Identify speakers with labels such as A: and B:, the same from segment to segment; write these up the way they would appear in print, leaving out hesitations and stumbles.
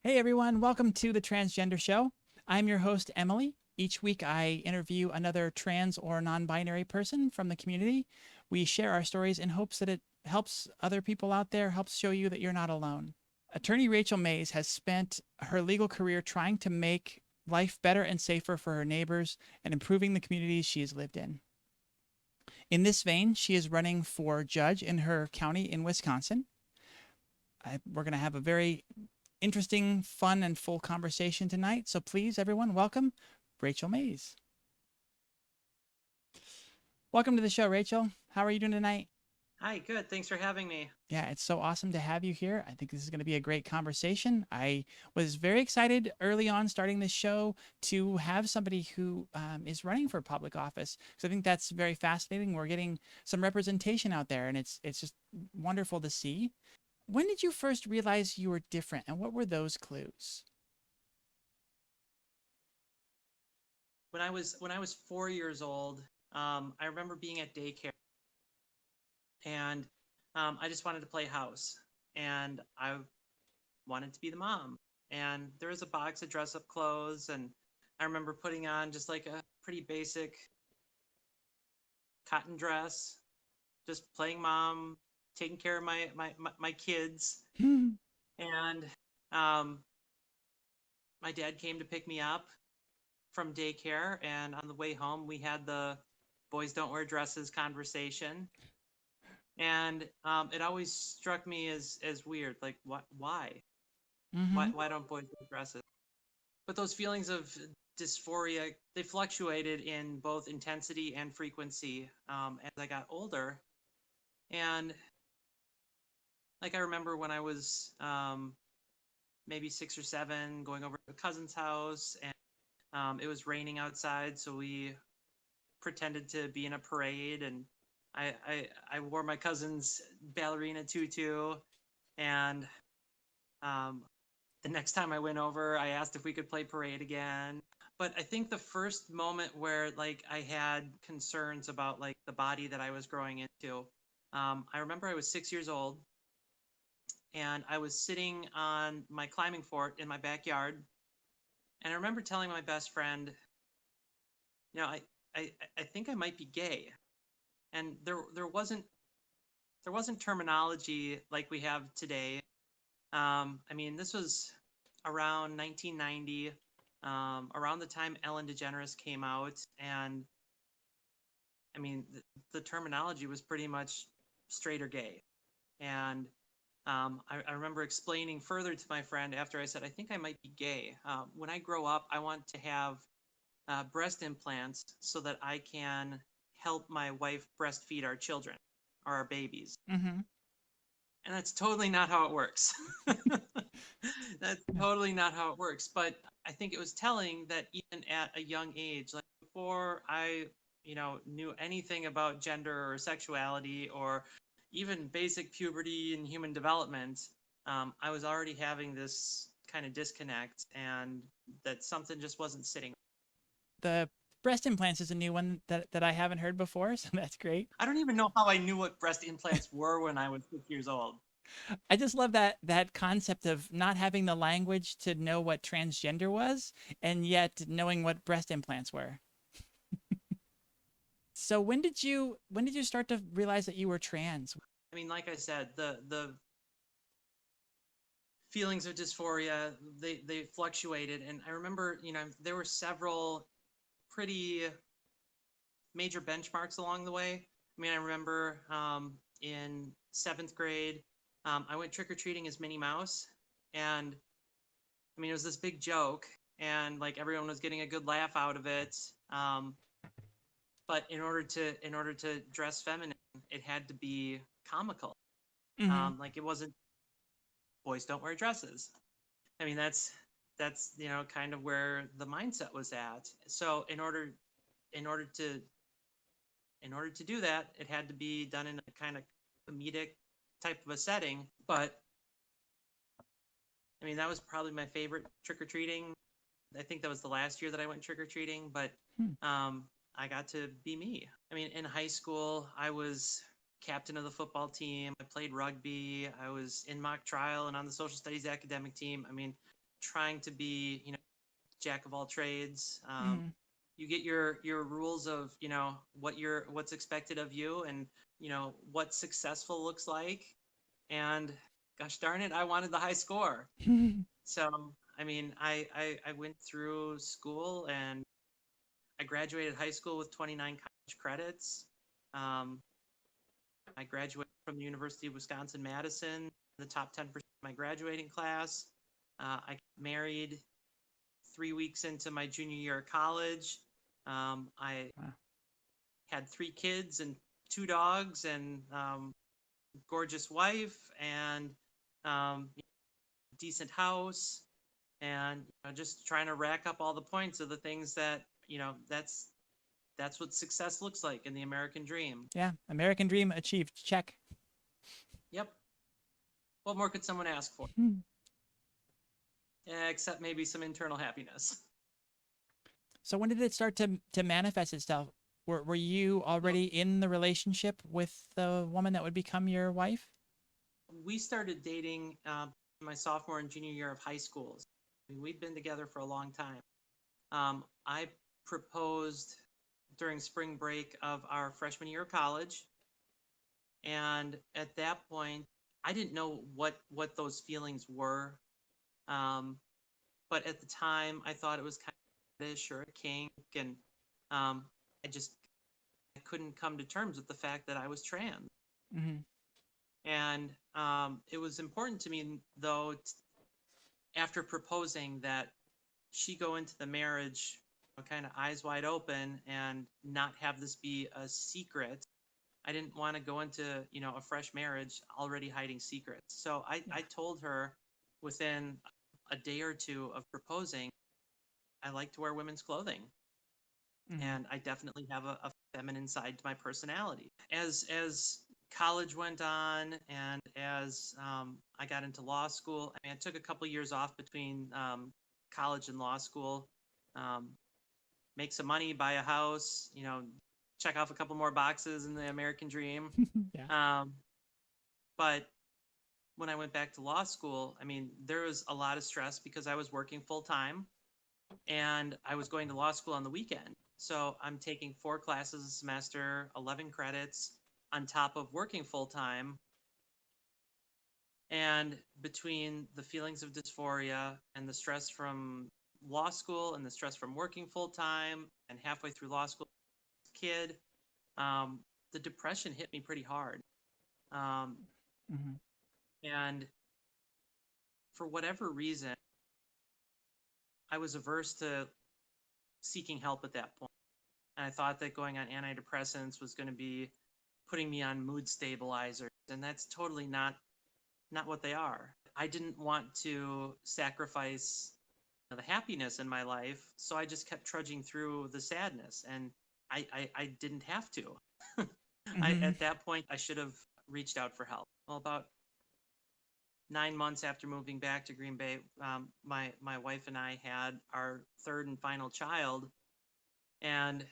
A: Hey everyone, welcome to the Transgender Show. I'm your host, Emily. Each week I interview another trans or non binary person from the community. We share our stories in hopes that it helps other people out there, helps show you that you're not alone. Attorney Rachel Maes has spent her legal career trying to make life better and safer for her neighbors and improving the communities she has lived in. In this vein, she is running for judge in her county in Wisconsin. We're going to have a very interesting, fun, and full conversation tonight. So please, everyone, welcome Rachel Maes. Welcome to the show, Rachel. How are you doing tonight?
B: Hi, good. Thanks for having me.
A: Yeah, it's so awesome to have you here. I think this is going to be a great conversation. I was very excited early on starting this show to have somebody who is running for public office because I think that's very fascinating. We're getting some representation out there, and it's just wonderful to see. When did you first realize you were different, and what were those clues?
B: When I was 4 years old, I remember being at daycare, and I just wanted to play house, and I wanted to be the mom. And there was a box of dress-up clothes, and I remember putting on just like a pretty basic cotton dress, just playing mom, taking care of my kids, and um, my dad came to pick me up from daycare, and on the way home we had the boys don't wear dresses conversation, and it always struck me as weird, like
A: Mm-hmm.
B: why don't boys wear dresses? But those feelings of dysphoria, they fluctuated in both intensity and frequency as I got older. And like I remember when I was maybe 6 or 7, going over to a cousin's house, and it was raining outside, so we pretended to be in a parade, and I wore my cousin's ballerina tutu, and um, the next time I went over, I asked if we could play parade again. But I think the first moment where like I had concerns about like the body that I was growing into, I remember I was 6 years old, and I was sitting on my climbing fort in my backyard, and I remember telling my best friend, you know, I, I think I might be gay, and there wasn't terminology like we have today. I mean, this was around 1990, around the time Ellen DeGeneres came out, and I mean, the terminology was pretty much straight or gay. And I remember explaining further to my friend after I said, I think I might be gay. When I grow up, I want to have breast implants so that I can help my wife breastfeed our children or our babies.
A: Mm-hmm.
B: And that's totally not how it works. That's totally not how it works. But I think it was telling that even at a young age, like before I, knew anything about gender or sexuality or even basic puberty and human development, I was already having this kind of disconnect, and that something just wasn't sitting.
A: The breast implants is a new one that I haven't heard before, so that's great.
B: I don't even know how I knew what breast implants were when I was 6 years old.
A: I just love that concept of not having the language to know what transgender was and yet knowing what breast implants were. So when did you start to realize that you were trans?
B: I mean, like I said, the feelings of dysphoria, they fluctuated, and I remember, there were several pretty major benchmarks along the way. I mean, I remember in 7th grade, I went trick-or-treating as Minnie Mouse, and I mean, it was this big joke, and like everyone was getting a good laugh out of it. um, but in order to dress feminine, it had to be comical.
A: Mm-hmm.
B: Like it wasn't boys don't wear dresses. I mean, that's kind of where the mindset was at. So in order to in order to do that, it had to be done in a kind of comedic type of a setting. But I mean, that was probably my favorite trick or treating. I think that was the last year that I went trick or treating, but
A: Hmm.
B: um, I got to be me. I mean, in high school, I was captain of the football team. I played rugby. I was in mock trial and on the social studies academic team. I mean, trying to be, jack of all trades.
A: Mm-hmm.
B: You get your rules of, what's expected of you, and what successful looks like. And gosh darn it, I wanted the high score. So I mean, I went through school, and I graduated high school with 29 college credits. um, I graduated from the University of Wisconsin-Madison, the top 10% of my graduating class. I got married 3 weeks into my junior year of college. I
A: Wow.
B: had 3 kids and 2 dogs, and gorgeous wife, and um, decent house, and just trying to rack up all the points of the things that that's what success looks like in the American dream.
A: Yeah, American dream achieved. Check.
B: Yep. What more could someone ask for? Except maybe some internal happiness.
A: So when did it start to manifest itself? Were you already in the relationship with the woman that would become your wife?
B: We started dating my sophomore and junior year of high school. We'd been together for a long time. I proposed during spring break of our freshman year of college, and at that point, I didn't know what those feelings were. Um, but at the time, I thought it was kind of fetish or a kink, and um, I couldn't come to terms with the fact that I was trans.
A: Mm-hmm.
B: And it was important to me, though, after proposing, that she go into the marriage kind of eyes wide open and not have this be a secret. I didn't want to go into, a fresh marriage already hiding secrets. So I told her within a day or two of proposing, I like to wear women's clothing.
A: Mm-hmm.
B: And I definitely have a feminine side to my personality. As college went on, and as I got into law school, I mean, I took a couple years off between college and law school, um, make some money, buy a house, check off a couple more boxes in the American dream.
A: Yeah.
B: But when I went back to law school, I mean, there was a lot of stress because I was working full time, and I was going to law school on the weekend. So I'm taking 4 classes a semester, 11 credits on top of working full time. And between the feelings of dysphoria and the stress from law school and the stress from working full time and halfway through law school, kid, um, the depression hit me pretty hard. Um,
A: Mm-hmm.
B: and for whatever reason, I was averse to seeking help at that point. And I thought that going on antidepressants was going to be putting me on mood stabilizers, and that's totally not what they are. I didn't want to sacrifice the happiness in my life, so I just kept trudging through the sadness, and I didn't have to.
A: Mm-hmm.
B: At that point, I should have reached out for help. Well, about 9 months after moving back to Green Bay, my wife and I had our third and final child, and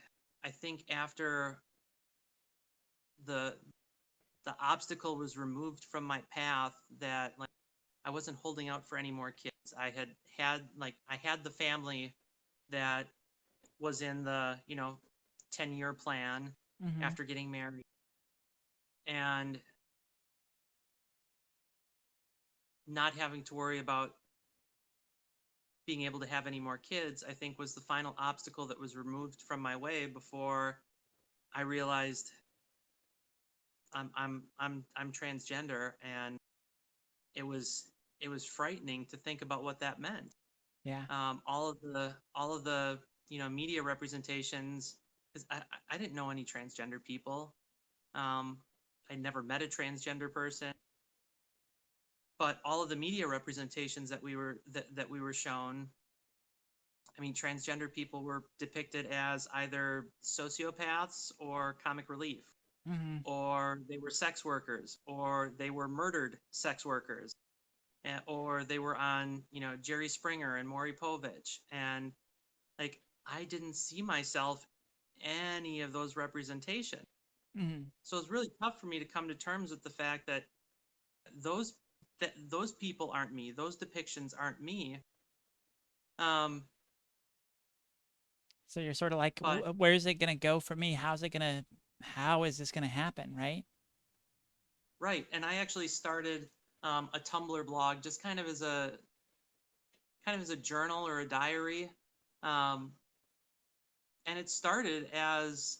B: I think after the the obstacle was removed from my path, that like I wasn't holding out for any more kids. I had the family that was in the 10-year plan
A: Mm-hmm.
B: after getting married, and not having to worry about being able to have any more kids, I think, was the final obstacle that was removed from my way before I realized I'm transgender, and it was frightening to think about what that meant.
A: Yeah.
B: All of the media representations, because I didn't know any transgender people. I never met a transgender person, but all of the media representations that we were shown, I mean, transgender people were depicted as either sociopaths or comic relief,
A: Mm-hmm.
B: or they were sex workers, or they were murdered sex workers, or they were on, Jerry Springer and Maury Povich. And like, I didn't see myself any of those representations.
A: Mm-hmm.
B: So it's really tough for me to come to terms with the fact that those those people aren't me. Those depictions aren't me. Um,
A: So you're sort of like,
B: but
A: where is it going to go for me? How is this going to happen? Right?
B: right, and I actually started a Tumblr blog just kind of as a journal or a diary. Um, and it started as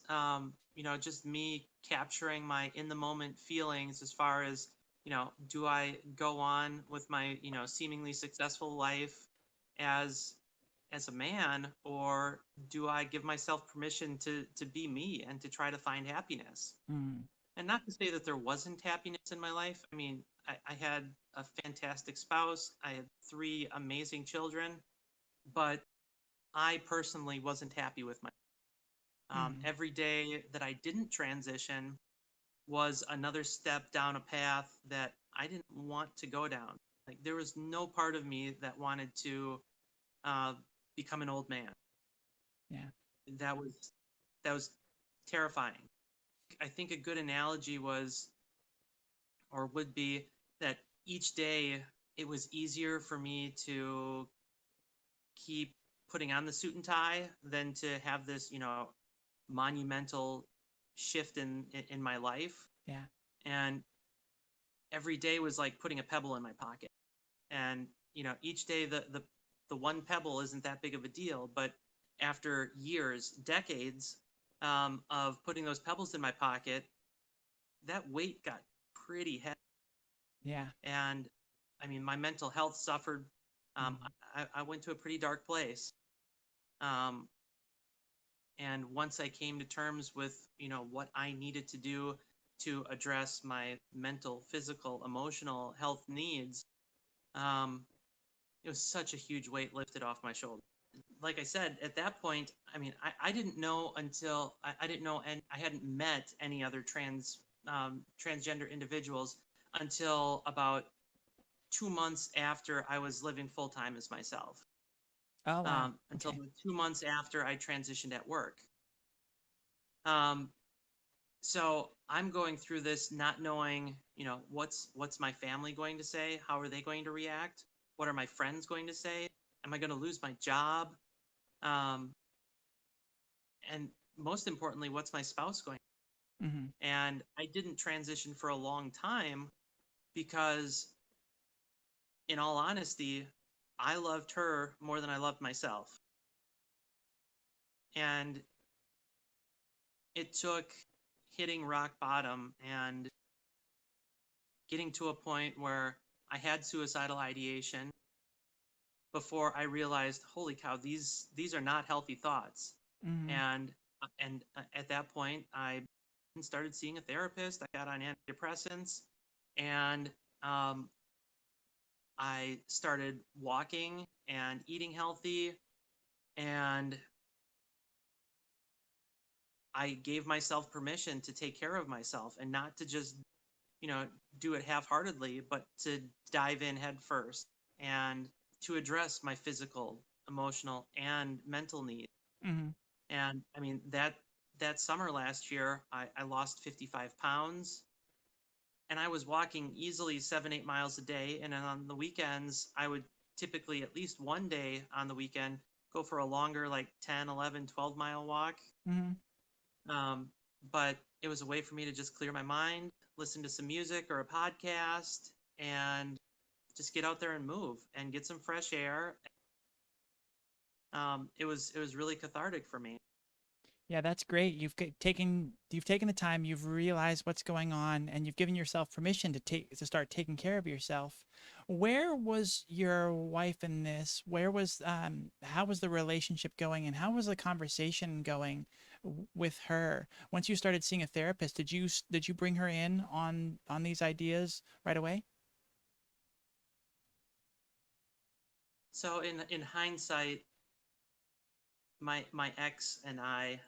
B: just me capturing my in the moment feelings as far as do I go on with my seemingly successful life as a man, or do I give myself permission to be me and to try to find happiness?
A: Mm,
B: And not to say that there wasn't happiness in my life. I mean, I had a fantastic spouse, I had three amazing children, but I personally wasn't happy with my
A: mm,
B: every day that I didn't transition was another step down a path that I didn't want to go down. Like, there was no part of me that wanted to uh, become an old man.
A: yeah.
B: That was terrifying. I think a good analogy was, or would be, that each day it was easier for me to keep putting on the suit and tie than to have this, monumental shift in my life.
A: Yeah.
B: And every day was like putting a pebble in my pocket. And each day the one pebble isn't that big of a deal, but after years, decades of putting those pebbles in my pocket, that weight got pretty heavy.
A: Yeah.
B: And I mean, my mental health suffered.
A: Mm,
B: I went to a pretty dark place. Um, and once I came to terms with what I needed to do to address my mental, physical, emotional health needs, um, it was such a huge weight lifted off my shoulder. Like I said, at that point, I mean, I didn't know until I didn't know, and I hadn't met any other transgender individuals until about 2 months after I was living full time as myself.
A: oh, wow.
B: Until
A: Okay.
B: about 2 months after I transitioned at work. Um, so I'm going through this not knowing, what's my family going to say? How are they going to react? What are my friends going to say? Am I going to lose my job? Um, and most importantly, what's my spouse going?
A: Hmm.
B: And I didn't transition for a long time because, in all honesty, I loved her more than I loved myself. And it took hitting rock bottom and getting to a point where I had suicidal ideation before I realized, holy cow, these are not healthy thoughts.
A: Hmm.
B: And at that point, I started seeing a therapist. I got on antidepressants, and um, I started walking and eating healthy, and I gave myself permission to take care of myself and not to just you know do it half-heartedly, but to dive in head first and to address my physical, emotional, and mental needs.
A: Hmm.
B: And I mean, that summer last year, I lost 55 pounds, and I was walking easily 7-8 miles a day. And then on the weekends, I would typically, at least one day on the weekend, go for a longer, like 10, 11, 12 mile walk.
A: Hmm.
B: Um, but it was a way for me to just clear my mind, listen to some music or a podcast, and just get out there and move and get some fresh air. It was really cathartic for me.
A: Yeah, that's great. You've taken the time, you've realized what's going on, and you've given yourself permission to start taking care of yourself. Where was your wife in this? How was the relationship going, and how was the conversation going with her? Once you started seeing a therapist, did you bring her in on these ideas right away?
B: So in hindsight, my ex and I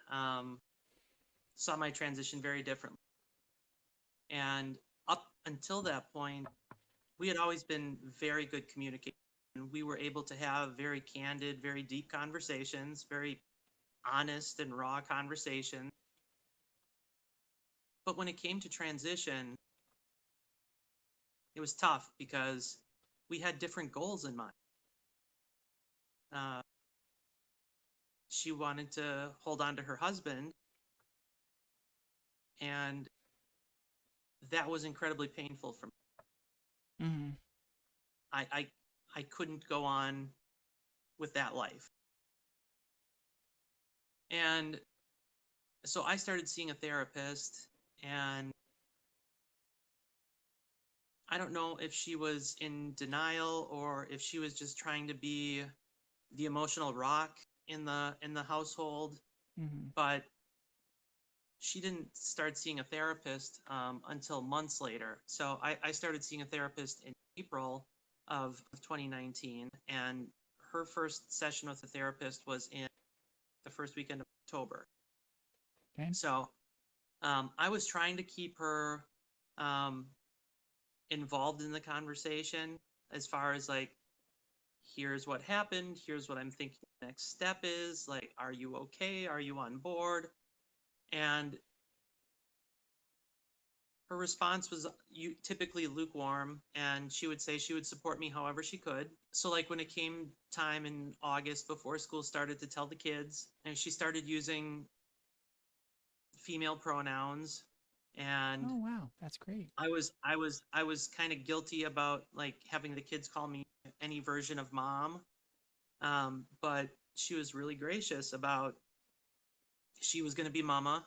B: saw my transition very differently. And up until that point, we had always been very good communicators. We were able to have very candid, very deep conversations, very honest and raw conversations. But when it came to transition, it was tough because we had different goals in mind. she wanted to hold on to her husband, and that was incredibly painful for me.
A: Mm-hmm.
B: I couldn't go on with that life. And so I started seeing a therapist, and I don't know if she was in denial or if she was just trying to be the emotional rock in the household,
A: Mm-hmm.
B: but she didn't start seeing a therapist until months later. So I started seeing a therapist in April of 2019, and her first session with a therapist was in the first weekend of October.
A: Okay.
B: So I was trying to keep her um, involved in the conversation as far as like, here's what happened, here's what I'm thinking the next step is, like, are you okay, are you on board? And her response was typically lukewarm, and she would say she would support me however she could. So like when it came time in August before school started to tell the kids, and she started using female pronouns, and
A: Oh wow, that's great.
B: I was kind of guilty about like having the kids call me any version of mom. But she was really gracious about she was going to be mama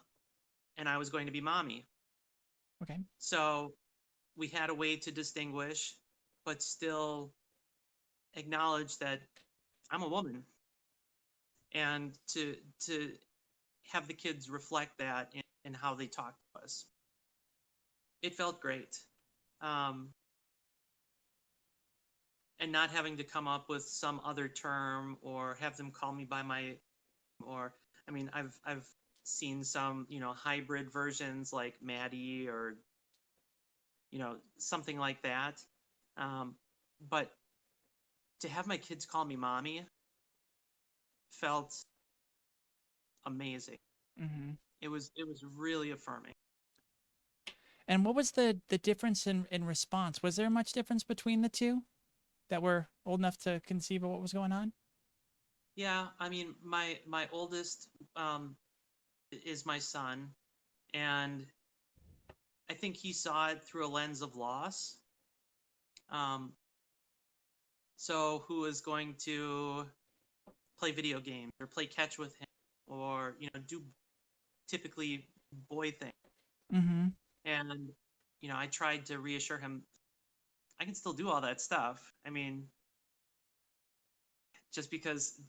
B: and I was going to be mommy.
A: Okay.
B: So we had a way to distinguish, but still acknowledge that I'm a woman, and to have the kids reflect that in how they talk to us. It felt great. Um, and not having to come up with some other term or have them call me by my, or I mean, I've seen some, you know, hybrid versions like Maddie or, you know, something like that. But to have my kids call me mommy felt amazing.
A: Mm-hmm.
B: It was really affirming.
A: And what was the difference in response? Was there much difference between the two that were old enough to conceive of what was going on?
B: Yeah, I mean, my oldest is my son, and I think he saw it through a lens of loss. Um, so who is going to play video games or play catch with him or, you know, do typically boy things?
A: Mm-hmm.
B: And, you know, I tried to reassure him I can still do all that stuff. I mean, just because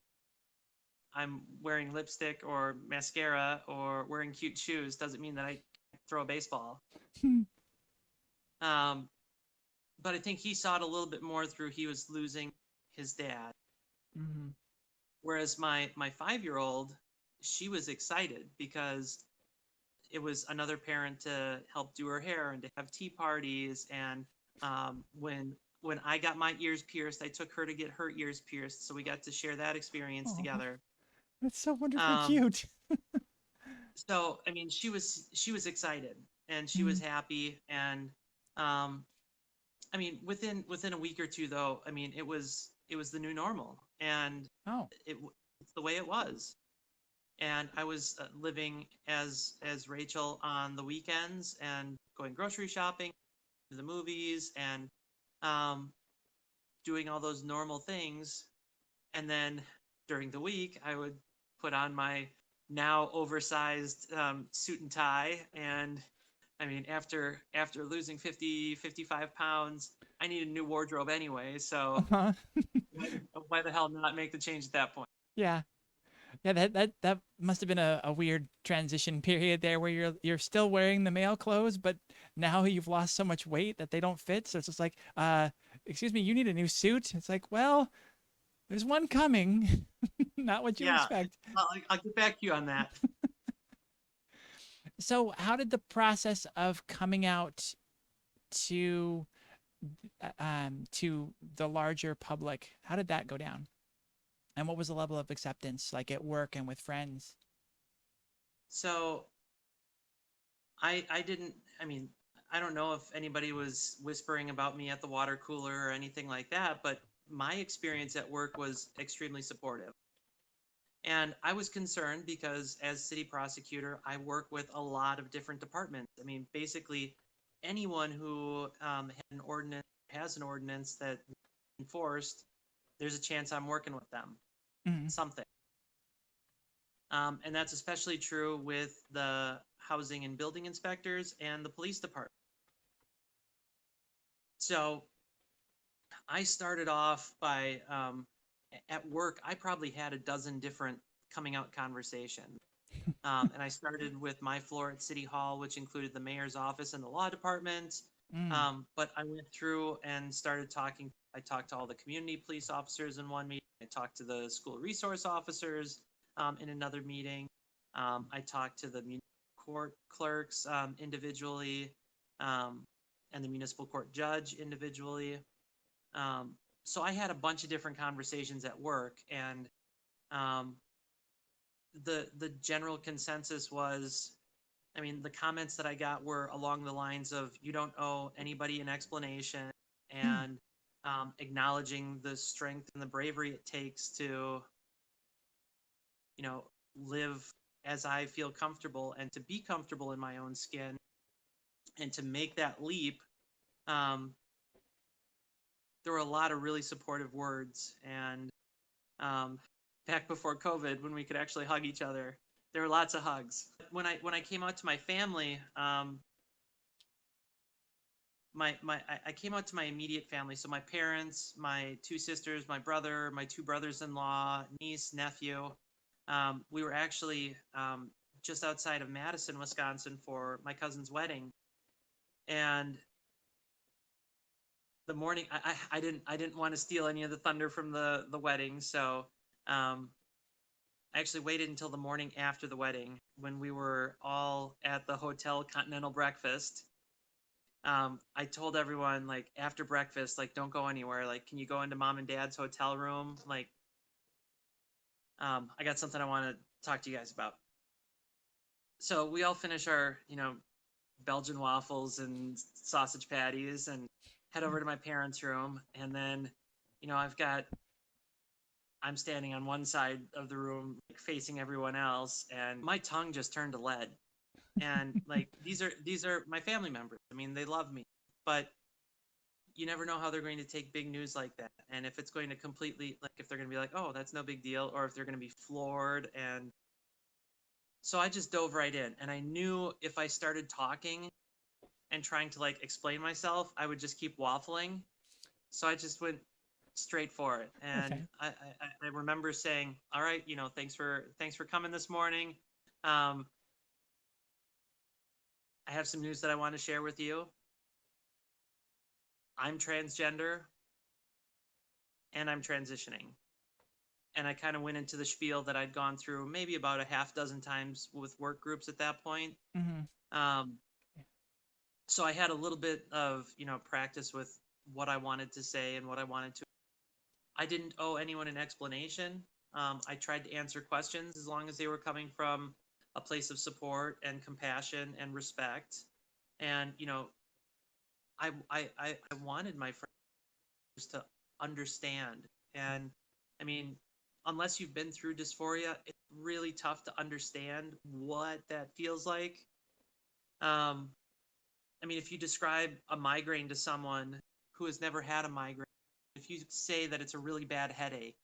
B: I'm wearing lipstick or mascara or wearing cute shoes doesn't mean that I throw a baseball. Um, but I think he saw it a little bit more through he was losing his dad.
A: Mm-hmm.
B: Whereas my 5-year old, she was excited because it was another parent to help do her hair and to have tea parties. And when I got my ears pierced, I took her to get her ears pierced, so we got to share that experience
A: Oh,
B: together.
A: that's so wonderfully
B: Um,
A: cute.
B: so I mean, she was excited and she
A: Mm.
B: was happy, and um, I mean, within a week or two, though, I mean, it was the new normal, and
A: Oh.
B: it's the way it was. And I was living as Rachel on the weekends and going grocery shopping, to the movies, and um, doing all those normal things. And then during the week, I would put on my now oversized suit and tie. And I mean, after losing 50, 55 pounds, I need a new wardrobe anyway. So
A: Uh-huh.
B: why the hell not make the change at that point?
A: Yeah. Yeah, that must have been a weird transition period there where you're still wearing the male clothes, but now you've lost so much weight that they don't fit. So it's just like, excuse me, you need a new suit. It's like, well, there's one coming. Not what you
B: Yeah,
A: expect.
B: I'll get back to you on that.
A: So how did the process of coming out to to the larger public, how did that go down? And what was the level of acceptance like at work and with friends?
B: So I didn't, I mean, I don't know if anybody was whispering about me at the water cooler or anything like that, but my experience at work was extremely supportive. And I was concerned because as city prosecutor, I work with a lot of different departments. I mean, basically anyone who has an ordinance that enforced, there's a chance I'm working with them,
A: Mm-hmm.
B: something. And that's especially true with the housing and building inspectors and the police department. So I started off by, at work, I probably had a dozen different coming out conversations. And I started with my floor at City Hall, which included the mayor's office and the law department.
A: Mm.
B: But I went through and started talking. I talked to all the community police officers in one meeting. I talked to the school resource officers in another meeting. I talked to the municipal court clerks individually, and the municipal court judge individually. So I had a bunch of different conversations at work, and um, the general consensus was, I mean, the comments that I got were along the lines of, you don't owe anybody an explanation,
A: Mm.
B: and acknowledging the strength and the bravery it takes to, live as I feel comfortable and to be comfortable in my own skin and to make that leap. Um, there were a lot of really supportive words, and um, back before COVID, when we could actually hug each other, there were lots of hugs. When I came out to my family, I came out to my immediate family. So my parents, my two sisters, my brother, my two brothers-in-law, niece, nephew. We were actually just outside of Madison, Wisconsin, for my cousin's wedding, and the morning I didn't want to steal any of the thunder from the wedding, so um, I actually waited until the morning after the wedding when we were all at the hotel continental breakfast. I told everyone, like, after breakfast, like, don't go anywhere. Like, can you go into mom and dad's hotel room? Like, I got something I want to talk to you guys about. So we all finish our, Belgian waffles and sausage patties and head over to my parents' room. And then, I'm standing on one side of the room, like, facing everyone else, and my tongue just turned to lead. And like, these are my family members. I mean, they love me, but you never know how they're going to take big news like that, and if it's going to completely, like, if they're going to be like, oh, that's no big deal, or if they're going to be floored. And so I just dove right in, and I knew if I started talking and trying to, like, explain myself, I would just keep waffling. So I just went straight for it. And
A: Okay.
B: I remember saying, all right, thanks for coming this morning. um, I have some news that I want to share with you. I'm transgender and I'm transitioning. And I kind of went into the spiel that I'd gone through maybe about a half dozen times with work groups at that point.
A: Mm-hmm.
B: Um, so I had a little bit of, practice with what I wanted to say and what I wanted to. I didn't owe anyone an explanation. I tried to answer questions as long as they were coming from a place of support and compassion and respect. And, I wanted my friends to understand. And I mean, unless you've been through dysphoria, it's really tough to understand what that feels like. Um, I mean, if you describe a migraine to someone who has never had a migraine, if you say that it's a really bad headache,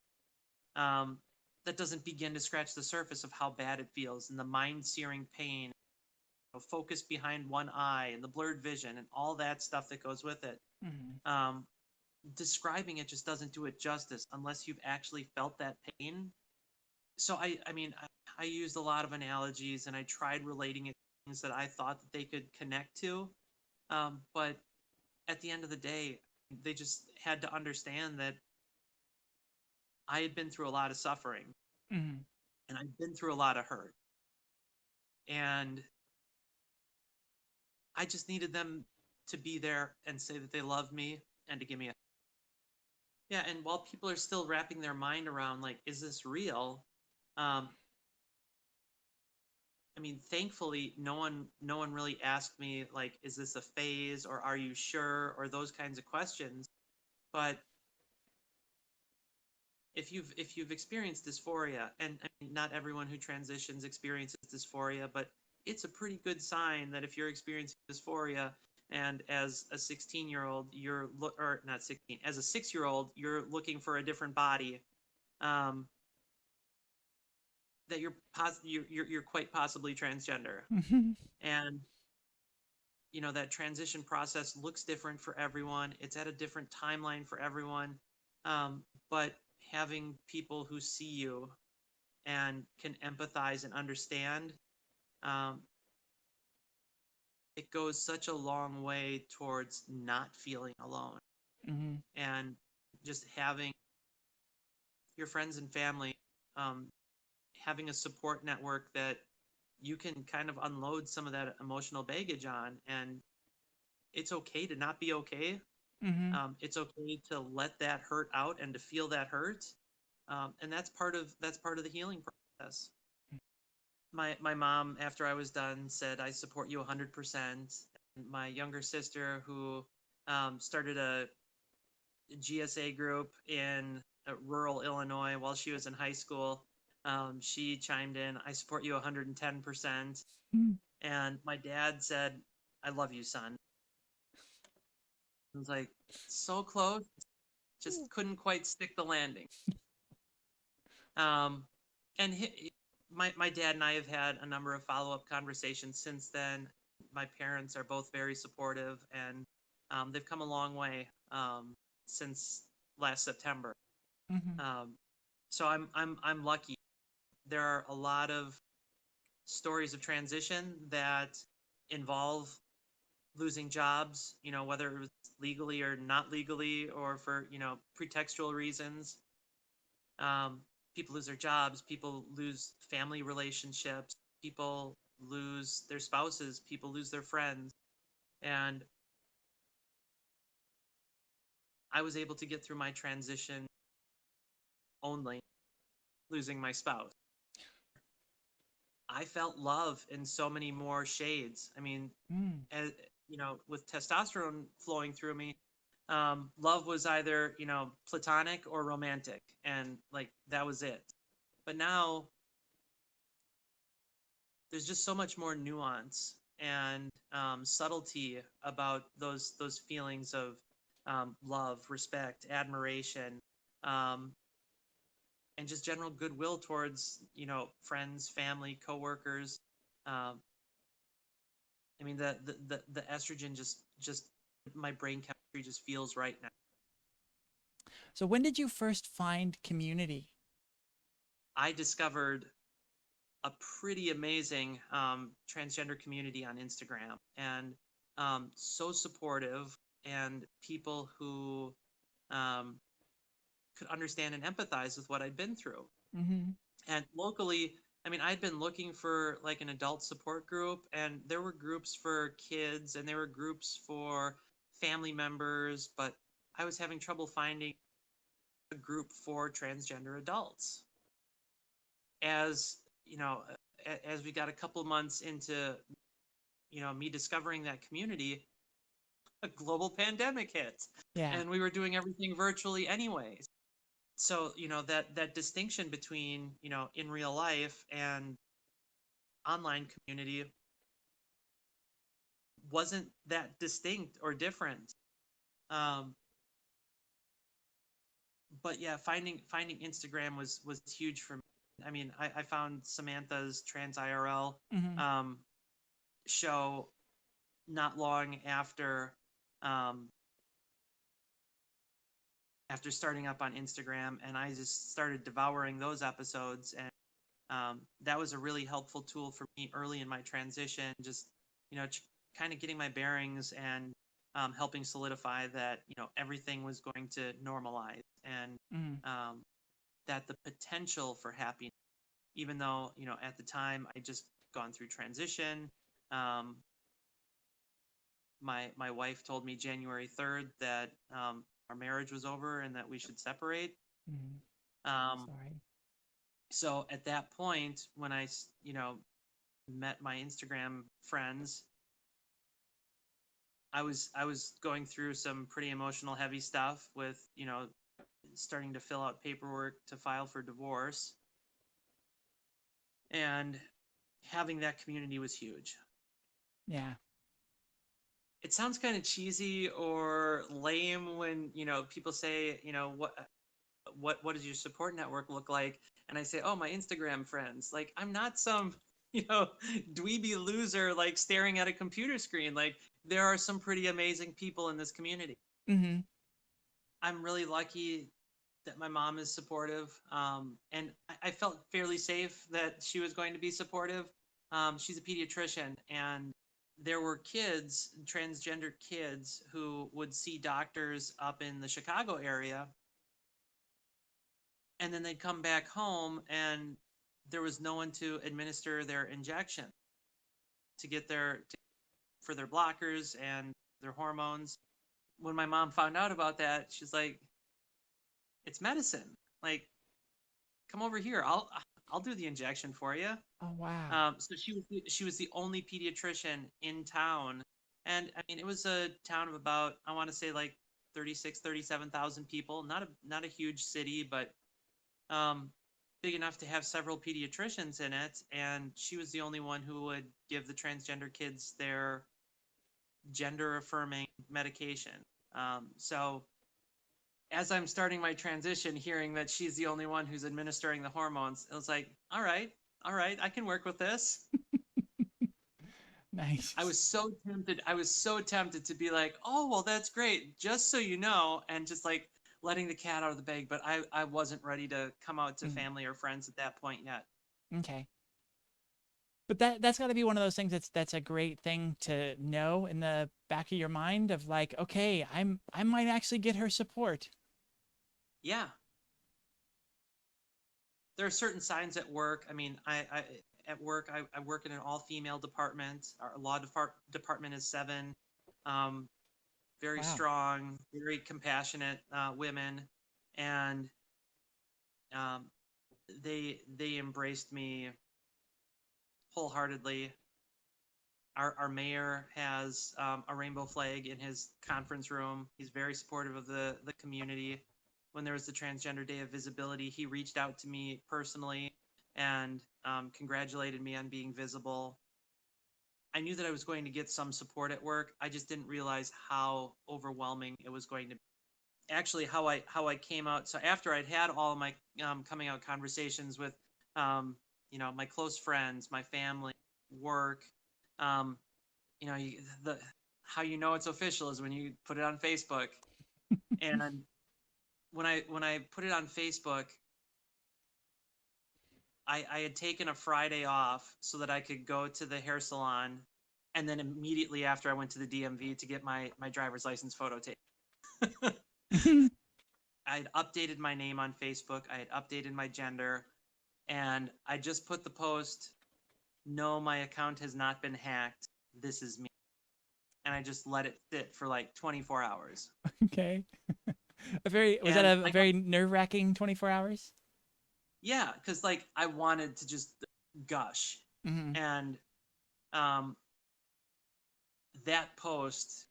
B: um, that doesn't begin to scratch the surface of how bad it feels, and the mind-searing pain, focus behind one eye, and the blurred vision, and all that stuff that goes with it.
A: Mm-hmm.
B: Um, Describing it just doesn't do it justice unless you've actually felt that pain. So I mean, I used a lot of analogies, and I tried relating it to things that I thought that they could connect to. But at the end of the day, they just had to understand that I had been through a lot of suffering,
A: Mm-hmm.
B: and I've been through a lot of hurt. And I just needed them to be there and say that they love me and to give me a, yeah. And while people are still wrapping their mind around, like, is this real? Um, I mean, thankfully, no one really asked me, like, is this a phase, or are you sure, or those kinds of questions. But if you've experienced dysphoria, and I mean, not everyone who transitions experiences dysphoria, but it's a pretty good sign that if you're experiencing dysphoria and as a 16-year-old or not 16, as a 6-year-old you're looking for a different body, um, that you're quite possibly transgender.
A: Mhm.
B: And that transition process looks different for everyone. It's at a different timeline for everyone. But having people who see you and can empathize and understand, um, it goes such a long way towards not feeling alone,
A: Mhm.
B: and just having your friends and family, um, having a support network that you can kind of unload some of that emotional baggage on. And it's okay to not be okay.
A: Mhm.
B: It's okay to let that hurt out and to feel that hurt, and that's part of the healing process. My mom, after I was done, said, "I support you 100%." And my younger sister, who started a GSA group in rural Illinois while she was in high school, she chimed in, "I support you 110%."
A: Mhm.
B: And my dad said, "I love you, son." I was like, so close, just couldn't quite stick the landing. Um, and my dad and I have had a number of follow-up conversations since then. My parents are both very supportive, and they've come a long way since last September.
A: Mhm.
B: Um, so I'm lucky. There are a lot of stories of transition that involve losing jobs, whether it was legally or not legally, or for pretextual reasons. Um, People lose their jobs, people lose family relationships, people lose their spouses, people lose their friends. And I was able to get through my transition only losing my spouse. I felt love in so many more shades. I mean,
A: Mm.
B: as, with testosterone flowing through me, love was either, platonic or romantic. And like, that was it. But now there's just so much more nuance and subtlety about those feelings of love, respect, admiration, um, and just general goodwill towards friends, family, coworkers. Um, I mean the estrogen just my brain chemistry just feels right now.
A: So when did you first find community?
B: I discovered a pretty amazing transgender community on Instagram, and so supportive, and people who um, could understand and empathize with what I'd been through.
A: Mhm.
B: And locally, I mean, I'd been looking for like an adult support group, and there were groups for kids and there were groups for family members, but I was having trouble finding a group for transgender adults. As as we got a couple months into me discovering that community, a global pandemic hit,
A: Yeah.
B: and we were doing everything virtually anyways. So that distinction between in real life and online community wasn't that distinct or different. um but yeah, finding Instagram was huge for me. I mean, I found Samantha's Trans IRL
A: Mhm.
B: um show not long um after starting up on Instagram, and I just started devouring those episodes. And that was a really helpful tool for me early in my transition, just kind of getting my bearings and helping solidify that everything was going to normalize, and
A: Mhm.
B: um, that the potential for happiness, even though at the time I just gone through transition. um, my wife told me January 3rd that our marriage was over and that we should separate.
A: Mhm.
B: Um,
A: Sorry.
B: so at that point, when I met my Instagram friends, I was going through some pretty emotional, heavy stuff with starting to fill out paperwork to file for divorce. And having that community was huge.
A: Yeah.
B: It sounds kind of cheesy or lame when, people say, what does your support network look like? And I say, oh, my Instagram friends. Like, I'm not some, dweeby loser like staring at a computer screen. Like, there are some pretty amazing people in this community.
A: Mm-hmm.
B: I'm really lucky that my mom is supportive, and I felt fairly safe that she was going to be supportive. She's a pediatrician, and there were kids, transgender kids, who would see doctors up in the Chicago area, and then they'd come back home, and there was no one to administer their injection to get for their blockers and their hormones. When my mom found out about that, she's like, "It's medicine. Like, come over here. I'll do the injection for you."
A: Oh, wow.
B: So she was the only pediatrician in town, and I mean it was a town of about, I want to say, like 37,000 people. Not a huge city, but um, big enough to have several pediatricians in it. And she was the only one who would give the transgender kids their gender affirming medication. So as I'm starting my transition, hearing that she's the only one who's administering the hormones, it was like, all right, I can work with this.
A: Nice.
B: I was so tempted. I was so tempted to be like, oh, well, that's great. Just so you know, and just like letting the cat out of the bag. But I wasn't ready to come out to
A: Mm.
B: family or friends at that point yet.
A: Okay. But that's got to be one of those things that's a great thing to know in the back of your mind of like, okay, I might actually get her support.
B: Yeah. There are certain signs at work. I mean, I at work, I work in an all-female department. Our department is 7. Um, very
A: Wow.
B: strong, very compassionate women, and um, they embraced me wholeheartedly. Our mayor has a rainbow flag in his conference room. He's very supportive of the community. When there was the Transgender Day of Visibility, he reached out to me personally and congratulated me on being visible. I knew that I was going to get some support at work. I just didn't realize how overwhelming it was going to be. Actually, how I came out. So after I'd had all of my coming out conversations with, my close friends, my family, work, um, the how you know it's official is when you put it on Facebook. And when I put it on Facebook, I had taken a Friday off so that I could go to the hair salon, and then immediately after I went to the DMV to get my driver's license photo taken. I had updated my name on Facebook. I had updated my gender, and I just put the post, "No, my account has not been hacked. This is me." And I just let it sit for like 24 hours.
A: Okay. Was that
B: And
A: a
B: I got,
A: very nerve-wracking 24 hours?
B: yeah, because like I wanted to just gush.
A: Mm-hmm.
B: And um, that post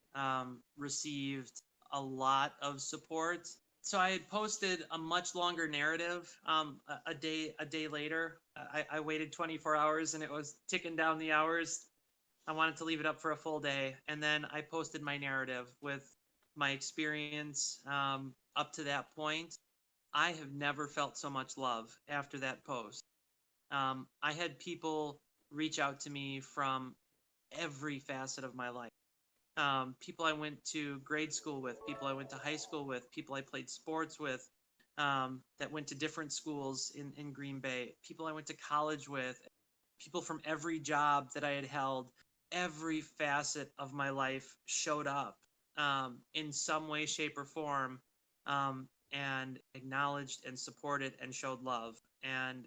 B: received a lot of support. So I had posted a much longer narrative a day later. I waited 24 hours and it was ticking down the hours. I wanted to leave it up for a full day. And then I posted my narrative with my experience up to that point. I have never felt so much love after that post. I had people reach out to me from every facet of my life. People I went to grade school with, people I went to high school with, people I played sports with, that went to different schools in Green Bay, people I went to college with, people from every job that I had held. Every facet of my life showed up in some way, shape, or form, and acknowledged and supported and showed love. And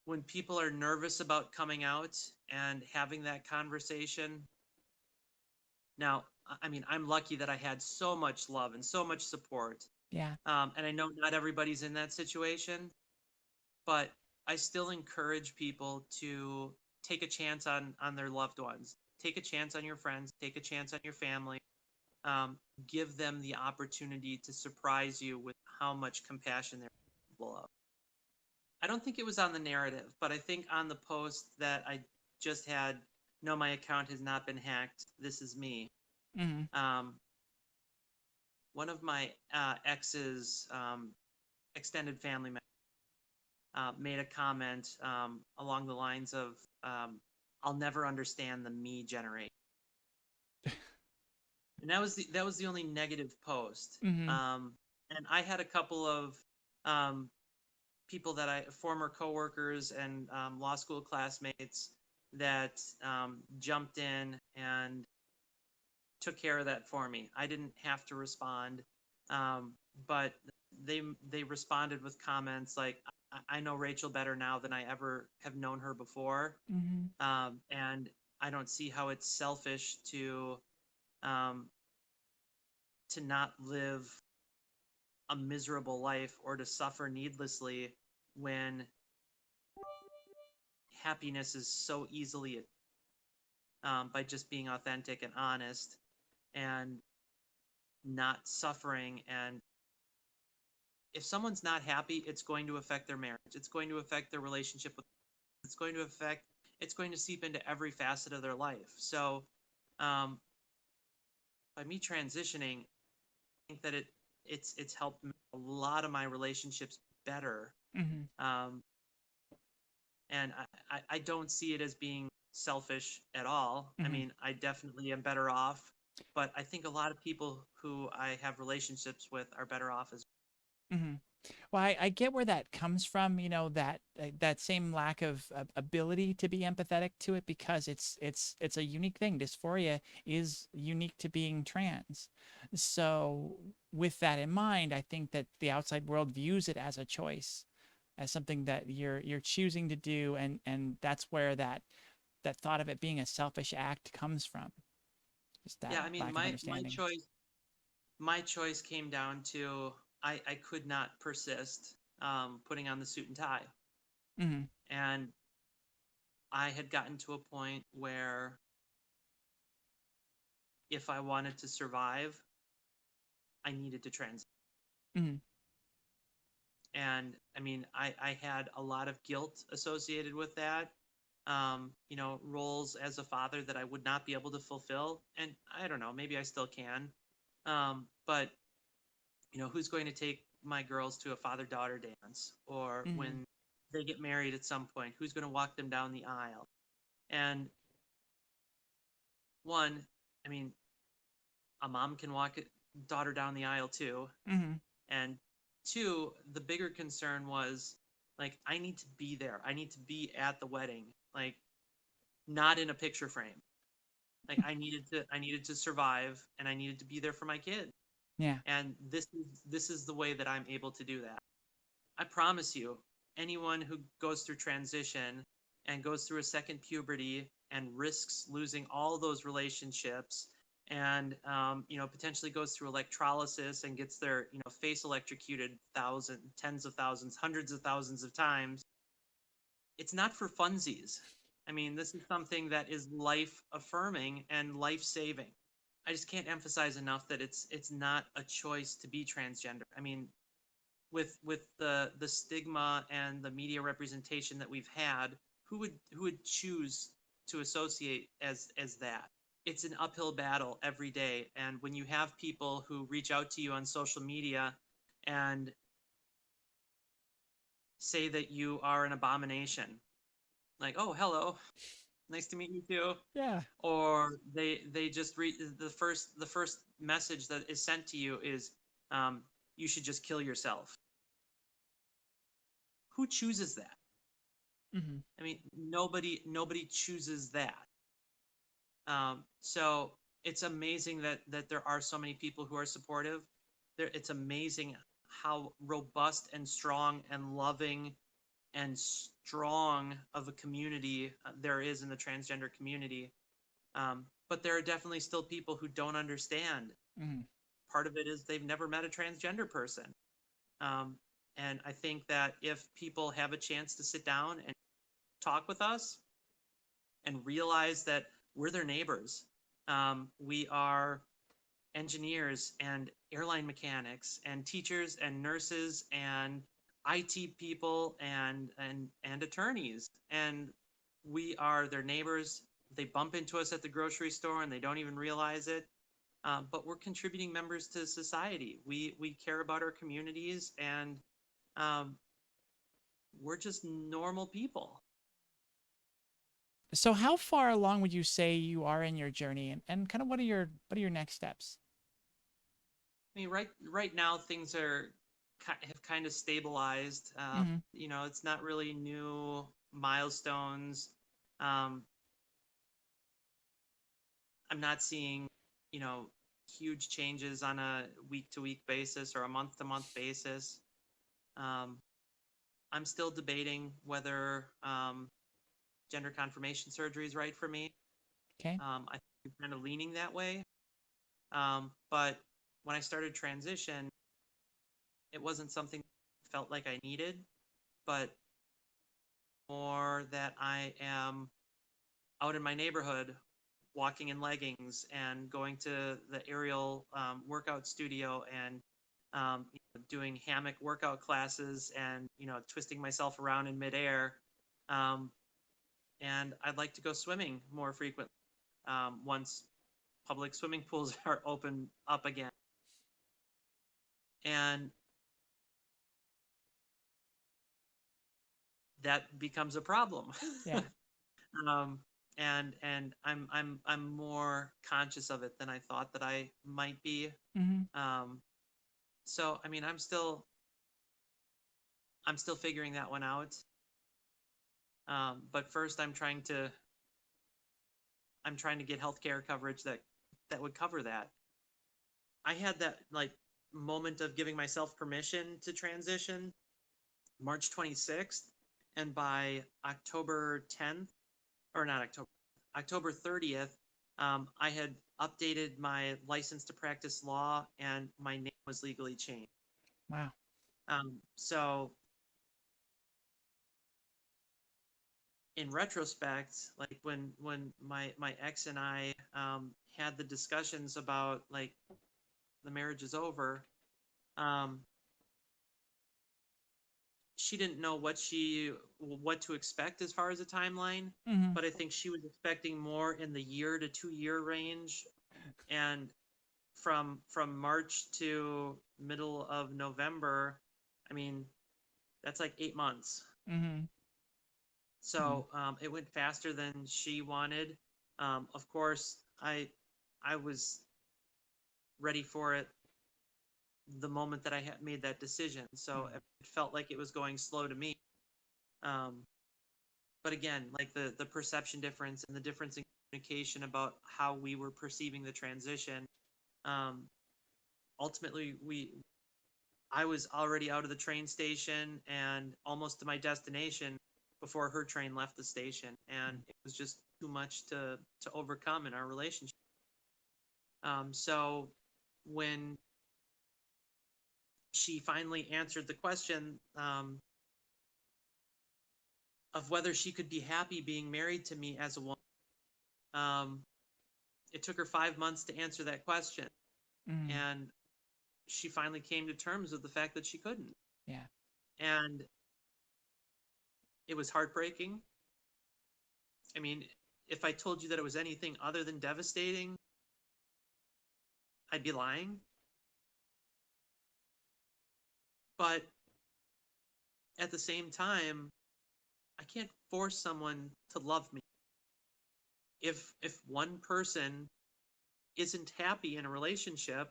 B: when people are nervous about coming out and having that conversation, now, I mean, I'm lucky that I had so much love and so much support.
A: Yeah.
B: And I know not everybody's in that situation, but I still encourage people to take a chance on their loved ones. Take a chance on your friends. Take a chance on your family. give them the opportunity to surprise you with how much compassion they're capable of. I don't think it was on the narrative, but I think on the post that I just had, no, my account has not been hacked. This is me.
A: Mm-hmm.
B: One of my ex's extended family members made a comment along the lines of, "I'll never understand the me generation," and that was the only negative post.
A: Mm-hmm.
B: And I had a couple of um, people that former coworkers and law school classmates that jumped in and took care of that for me. I didn't have to respond, um, but they responded with comments like, I know Rachel better now than I ever have known her before,
A: Mm-hmm.
B: and I don't see how it's selfish um, to not live a miserable life or to suffer needlessly when happiness is so easily by just being authentic and honest and not suffering. And if someone's not happy, it's going to affect their marriage. It's going to affect their relationship with. It's going to seep into every facet of their life. So, um, by me transitioning, I think that it's helped a lot of my relationships better.
A: Mm-hmm.
B: Um, and I don't see it as being selfish at all. I
A: Mm-hmm.
B: mean, I definitely am better off, but I think a lot of people who I have relationships with are better off as.
A: Mm-hmm. Well, I get where that comes from, that that same lack of ability to be empathetic to it, because it's a unique thing. Dysphoria is unique to being trans. So with that in mind, I think that the outside world views it as a choice, as something that you're choosing to do, and that's where that thought of it being a selfish act comes from. Just that
B: Yeah, I mean,
A: lack of
B: my
A: understanding.
B: choice came down to, I could not persist putting on the suit and tie.
A: Mm-hmm.
B: And I had gotten to a point where if I wanted to survive, I needed to transition.
A: Mm-hmm.
B: And I mean, I had a lot of guilt associated with that. Roles as a father that I would not be able to fulfill. And I don't know, maybe I still can. But who's going to take my girls to a father-daughter dance, or
A: Mm-hmm.
B: when they get married at some point, who's going to walk them down the aisle? And one, I mean, a mom can walk a daughter down the aisle too.
A: Mm-hmm.
B: And two, the bigger concern was, like, I need to be there. I need to be at the wedding, like, not in a picture frame. Like, I needed to survive, and I needed to be there for my kid.
A: Yeah.
B: And this is the way that I'm able to do that. I promise you, anyone who goes through transition and goes through a second puberty and risks losing all those relationships, and potentially goes through electrolysis and gets their face electrocuted tens of thousands, hundreds of thousands of times, it's not for funsies. I mean, this is something that is life affirming and life saving. I just can't emphasize enough that it's not a choice to be transgender. I mean, with the stigma and the media representation that we've had, who would choose to associate as that? It's an uphill battle every day, and when you have people who reach out to you on social media and say that you are an abomination, like, "Oh, hello, nice to meet you too,"
A: Yeah.
B: or they just read the first message that is sent to you is, "You should just kill yourself." Who chooses that?
A: Mm-hmm.
B: I mean, nobody chooses that. So it's amazing that there are so many people who are supportive. It's amazing how robust and strong and loving and strong of a community there is in the transgender community. But there are definitely still people who don't understand.
A: Mm-hmm.
B: Part of it is they've never met a transgender person. Um, and I think that if people have a chance to sit down and talk with us and realize that we're their neighbors, we are engineers and airline mechanics and teachers and nurses and IT people and attorneys. And we are their neighbors. They bump into us at the grocery store and they don't even realize it. But we're contributing members to society. We care about our communities, and um, we're just normal people.
A: So how far along would you say you are in your journey, and kind of what are your next steps?
B: I mean, right now things have kind of stabilized.
A: Mm-hmm.
B: It's not really new milestones. Um, I'm not seeing, you know, huge changes on a week to week basis or a month to month basis. Um, I'm still debating whether gender confirmation surgery is right for me.
A: Okay.
B: I think I'm kind of leaning that way. But when I started transition, it wasn't something I felt like I needed, but more that I am out in my neighborhood walking in leggings and going to the aerial workout studio and doing hammock workout classes and twisting myself around in midair. Um, and I'd like to go swimming more frequently once public swimming pools are open up again. And that becomes a problem.
A: Yeah.
B: um, and I'm more conscious of it than I thought that I might be.
A: Mm-hmm.
B: Um, so I mean, I'm still figuring that one out. But first, I'm trying to get healthcare coverage that would cover that. I had that like moment of giving myself permission to transition March 26th, and by October 10th, or not October, October 30th, I had updated my license to practice law and my name was legally changed.
A: Wow.
B: So in retrospect, like when my ex and I had the discussions about like the marriage is over, um, she didn't know what to expect as far as a timeline,
A: Mm-hmm.
B: but I think she was expecting more in the year to 2 year range, and from March to middle of November, I mean that's like 8 months.
A: Mm-hmm. Mm-hmm.
B: So it went faster than she wanted. Of course, I was ready for it the moment that I had made that decision. So it felt like it was going slow to me. Um, but again, like the perception difference and the difference in communication about how we were perceiving the transition. Um, ultimately, I was already out of the train station and almost to my destination before her train left the station, and it was just too much to overcome in our relationship. So when she finally answered the question of whether she could be happy being married to me as a woman, um, it took her 5 months to answer that question,
A: Mm-hmm.
B: and she finally came to terms with the fact that she couldn't,
A: Yeah.
B: and it was heartbreaking. I mean, if I told you that it was anything other than devastating, I'd be lying. But at the same time, I can't force someone to love me. If one person isn't happy in a relationship,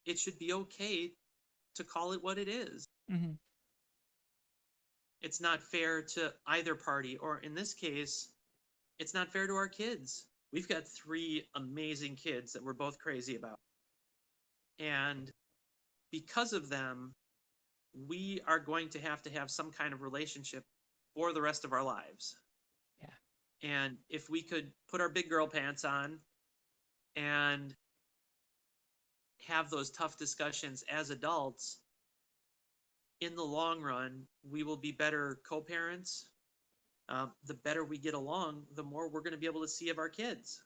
B: it should be okay to call it what it is.
A: Mm-hmm.
B: It's not fair to either party, or in this case, it's not fair to our kids. We've got 3 amazing kids that we're both crazy about. And because of them, we are going to have some kind of relationship for the rest of our lives.
A: Yeah.
B: And if we could put our big girl pants on and have those tough discussions as adults, in the long run, we will be better co-parents. The better we get along, the more we're going to be able to see of our kids.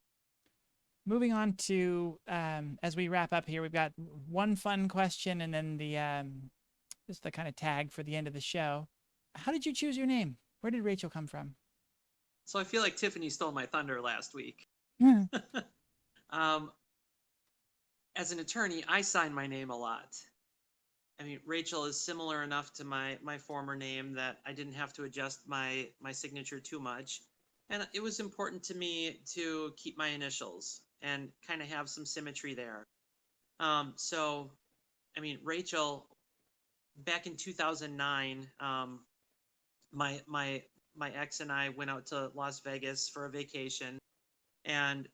A: moving on to as we wrap up here, we've got one fun question and then the just the kind of tag for the end of the show. How did you choose your name? Where did Rachel come from?
B: So I feel like Tiffany stole my thunder last week. um, as an attorney, I sign my name a lot. I mean, Rachel is similar enough to my former name that I didn't have to adjust my signature too much. And it was important to me to keep my initials and kind of have some symmetry there. So, I mean, Rachel, back in 2009, my ex and I went out to Las Vegas for a vacation, and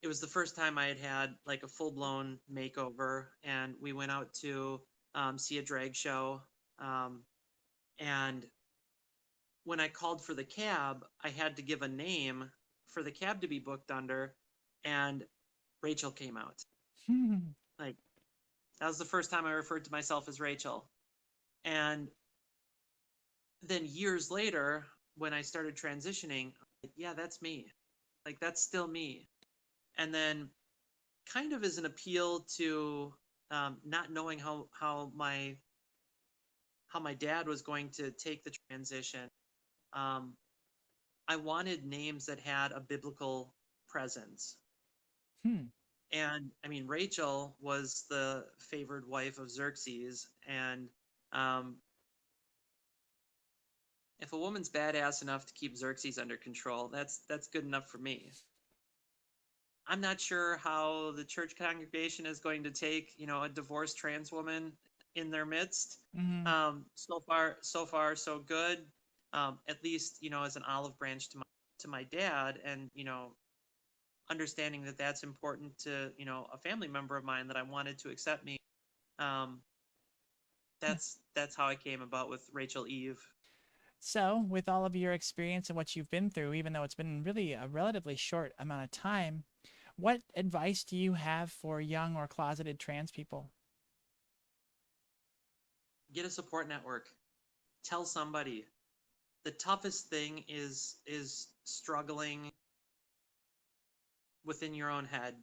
B: it was the first time I had like a full blown makeover, and we went out to see a drag show. And when I called for the cab, I had to give a name for the cab to be booked under, and Rachel came out. Like, that was the first time I referred to myself as Rachel. And then years later, when I started transitioning, like, yeah, that's me. Like, that's still me. And then, kind of as an appeal to not knowing how my dad was going to take the transition, I wanted names that had a biblical presence. And I mean, Rachel was the favored wife of Xerxes, and if a woman's badass enough to keep Xerxes under control, that's good enough for me. I'm not sure how the church congregation is going to take, a divorced trans woman in their midst. So far, so good. At least, as an olive branch to my dad, and understanding that that's important to a family member of mine that I wanted to accept me. That's how I came about with Rachel Eve.
A: So, with all of your experience and what you've been through, even though it's been really a relatively short amount of time, what advice do you have for young or closeted trans people?
B: Get a support network. Tell somebody. The toughest thing is struggling within your own head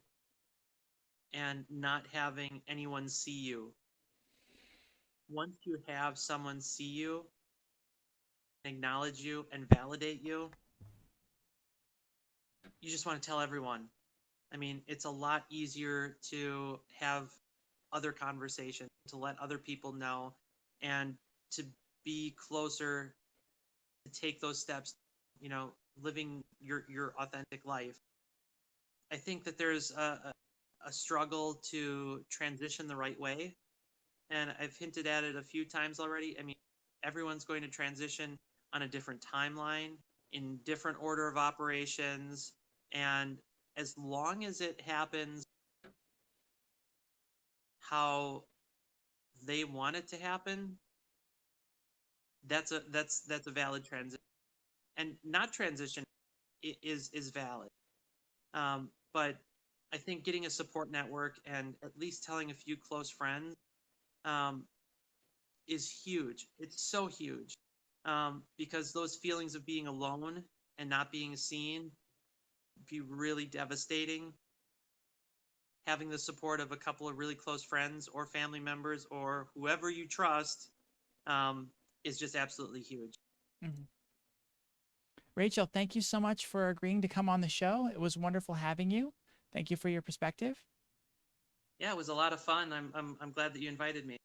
B: and not having anyone see you. Once you have someone see you, acknowledge you, and validate you, you just want to tell everyone. I mean, it's a lot easier to have other conversations, to let other people know, and to be closer, to take those steps, living your authentic life. I think that there's a struggle to transition the right way. And I've hinted at it a few times already. I mean, everyone's going to transition on a different timeline, in different order of operations. And as long as it happens how they want it to happen, that's a valid transition. And not transition is valid. But I think getting a support network and at least telling a few close friends is huge. It's so huge, because those feelings of being alone and not being seen be really devastating. Having the support of a couple of really close friends or family members or whoever you trust is just absolutely huge.
A: Rachel, thank you so much for agreeing to come on the show. It was wonderful having you. Thank you for your perspective.
B: Yeah, it was a lot of fun. I'm glad that you invited me.